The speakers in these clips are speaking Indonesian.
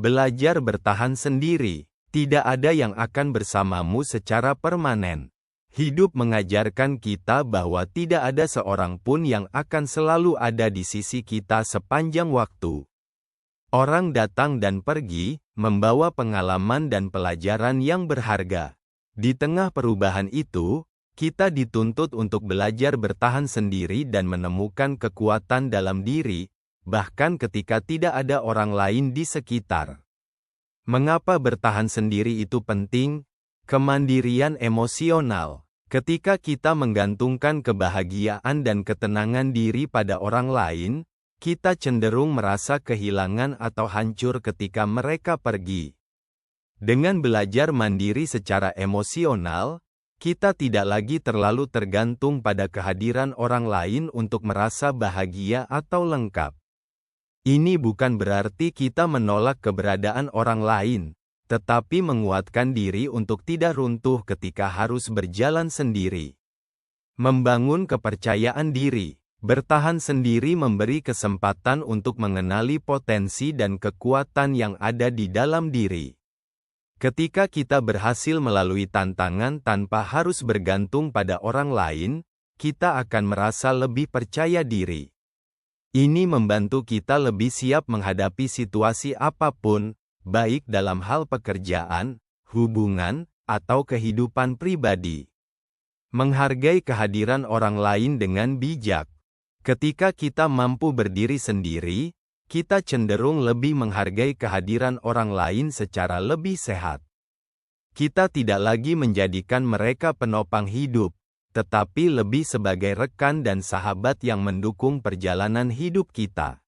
Belajar bertahan sendiri. Tidak ada yang akan bersamamu secara permanen. Hidup mengajarkan kita bahwa tidak ada seorang pun yang akan selalu ada di sisi kita sepanjang waktu. Orang datang dan pergi, membawa pengalaman dan pelajaran yang berharga. Di tengah perubahan itu, kita dituntut untuk belajar bertahan sendiri dan menemukan kekuatan dalam diri, bahkan ketika tidak ada orang lain di sekitar. Mengapa bertahan sendiri itu penting? Kemandirian emosional. Ketika kita menggantungkan kebahagiaan dan ketenangan diri pada orang lain, kita cenderung merasa kehilangan atau hancur ketika mereka pergi. Dengan belajar mandiri secara emosional, kita tidak lagi terlalu tergantung pada kehadiran orang lain untuk merasa bahagia atau lengkap. Ini bukan berarti kita menolak keberadaan orang lain, tetapi menguatkan diri untuk tidak runtuh ketika harus berjalan sendiri. Membangun kepercayaan diri. Bertahan sendiri memberi kesempatan untuk mengenali potensi dan kekuatan yang ada di dalam diri. Ketika kita berhasil melalui tantangan tanpa harus bergantung pada orang lain, kita akan merasa lebih percaya diri. Ini membantu kita lebih siap menghadapi situasi apapun, baik dalam hal pekerjaan, hubungan, atau kehidupan pribadi. Menghargai kehadiran orang lain dengan bijak. Ketika kita mampu berdiri sendiri, kita cenderung lebih menghargai kehadiran orang lain secara lebih sehat. Kita tidak lagi menjadikan mereka penopang hidup, tetapi lebih sebagai rekan dan sahabat yang mendukung perjalanan hidup kita.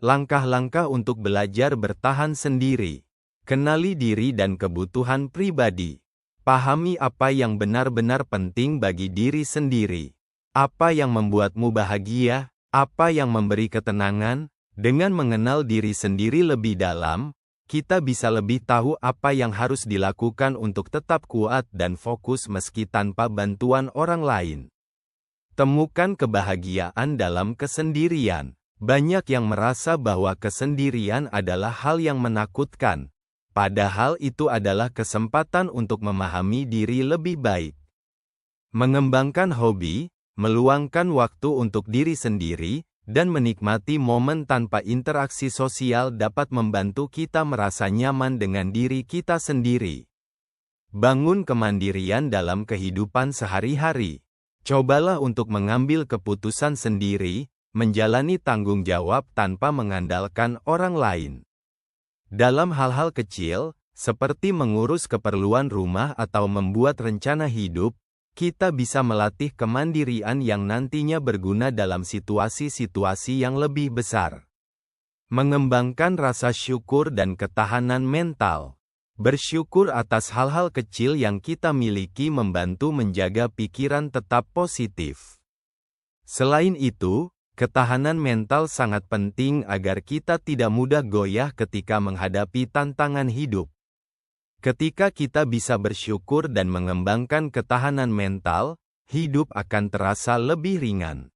Langkah-langkah untuk belajar bertahan sendiri. Kenali diri dan kebutuhan pribadi. Pahami apa yang benar-benar penting bagi diri sendiri. Apa yang membuatmu bahagia? Apa yang memberi ketenangan? Dengan mengenal diri sendiri lebih dalam, kita bisa lebih tahu apa yang harus dilakukan untuk tetap kuat dan fokus meski tanpa bantuan orang lain. Temukan kebahagiaan dalam kesendirian. Banyak yang merasa bahwa kesendirian adalah hal yang menakutkan, padahal itu adalah kesempatan untuk memahami diri lebih baik. Mengembangkan hobi, meluangkan waktu untuk diri sendiri, dan menikmati momen tanpa interaksi sosial dapat membantu kita merasa nyaman dengan diri kita sendiri. Bangun kemandirian dalam kehidupan sehari-hari. Cobalah untuk mengambil keputusan sendiri, menjalani tanggung jawab tanpa mengandalkan orang lain. Dalam hal-hal kecil, seperti mengurus keperluan rumah atau membuat rencana hidup, kita bisa melatih kemandirian yang nantinya berguna dalam situasi-situasi yang lebih besar. Mengembangkan rasa syukur dan ketahanan mental. Bersyukur atas hal-hal kecil yang kita miliki membantu menjaga pikiran tetap positif. Selain itu, ketahanan mental sangat penting agar kita tidak mudah goyah ketika menghadapi tantangan hidup. Ketika kita bisa bersyukur dan mengembangkan ketahanan mental, hidup akan terasa lebih ringan.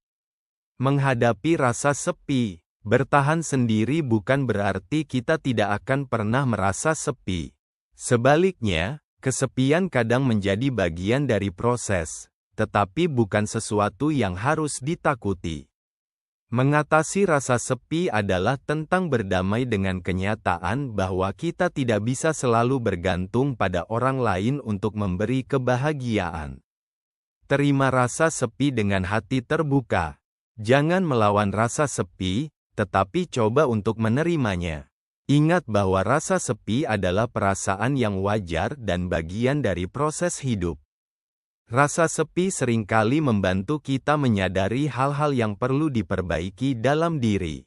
Menghadapi rasa sepi, bertahan sendiri bukan berarti kita tidak akan pernah merasa sepi. Sebaliknya, kesepian kadang menjadi bagian dari proses, tetapi bukan sesuatu yang harus ditakuti. Mengatasi rasa sepi adalah tentang berdamai dengan kenyataan bahwa kita tidak bisa selalu bergantung pada orang lain untuk memberi kebahagiaan. Terima rasa sepi dengan hati terbuka. Jangan melawan rasa sepi, tetapi coba untuk menerimanya. Ingat bahwa rasa sepi adalah perasaan yang wajar dan bagian dari proses hidup. Rasa sepi seringkali membantu kita menyadari hal-hal yang perlu diperbaiki dalam diri.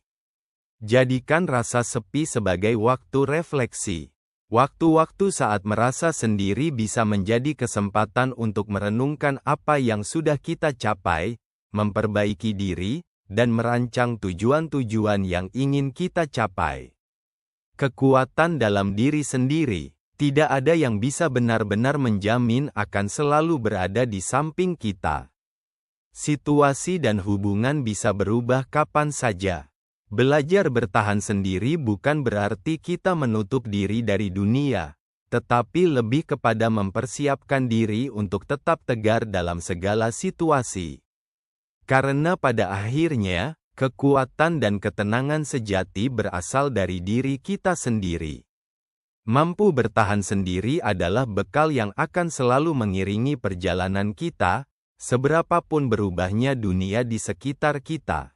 Jadikan rasa sepi sebagai waktu refleksi. Waktu-waktu saat merasa sendiri bisa menjadi kesempatan untuk merenungkan apa yang sudah kita capai, memperbaiki diri, dan merancang tujuan-tujuan yang ingin kita capai. Kekuatan dalam diri sendiri. Tidak ada yang bisa benar-benar menjamin akan selalu berada di samping kita. Situasi dan hubungan bisa berubah kapan saja. Belajar bertahan sendiri bukan berarti kita menutup diri dari dunia, tetapi lebih kepada mempersiapkan diri untuk tetap tegar dalam segala situasi. Karena pada akhirnya, kekuatan dan ketenangan sejati berasal dari diri kita sendiri. Mampu bertahan sendiri adalah bekal yang akan selalu mengiringi perjalanan kita, seberapapun berubahnya dunia di sekitar kita.